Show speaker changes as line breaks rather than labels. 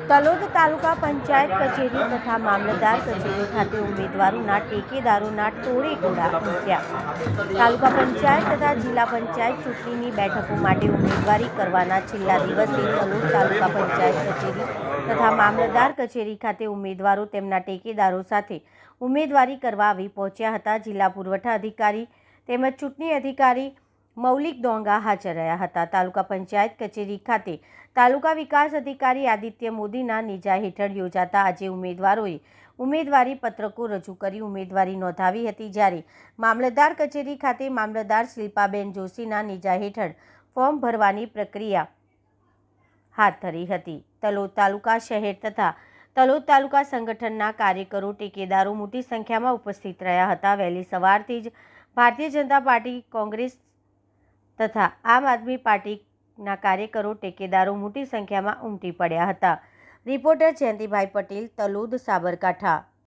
તલોદ તાલુકા પંચાયત કચેરી તથા મામલતદાર કચેરી ખાતે ઉમેદવારોના ટેકેદારોના ટોળે ટોળા ઉમટ્યા। તાલુકા પંચાયત તથા જિલ્લા પંચાયત ચૂંટણીની બેઠકો માટે ઉમેદવારી કરવાના છેલ્લા દિવસે તલોદ તાલુકા પંચાયત કચેરી તથા મામલતદાર કચેરી ખાતે ઉમેદવારો તેમના ટેકેદારો સાથે ઉમેદવારી કરવા આવી પહોંચ્યા હતા। જિલ્લા પુરવઠા અધિકારી તેમજ ચૂંટણી અધિકારી મૌલિક ડોંગા હાજર રહ્યા હતા। તાલુકા પંચાયત કચેરી ખાતે તાલુકા વિકાસ અધિકારી આદિત્ય મોદીના નેજા હેઠળ યોજાતા આજે ઉમેદવારોએ ઉમેદવારી પત્રકો રજૂ કરી ઉમેદવારી નોંધાવી હતી। જ્યારે મામલતદાર કચેરી ખાતે મામલતદાર શિલ્પાબેન જોશીના નેજા હેઠળ ફોર્મ ભરવાની પ્રક્રિયા હાથ ધરી હતી। તલોદ તાલુકા શહેર તથા તલોદ તાલુકા સંગઠનના કાર્યકરો ટેકેદારો મોટી સંખ્યામાં ઉપસ્થિત રહ્યા હતા। વહેલી સવારથી જ ભારતીય જનતા પાર્ટી, કોંગ્રેસ તથા આમ આદમી પાર્ટીના કાર્યકરો ટેકેદારો મોટી સંખ્યામાં ઉમટી પડ્યા હતા। રિપોર્ટર જયંતિભાઈ પટેલ, તલોદ, સાબરકાંઠા।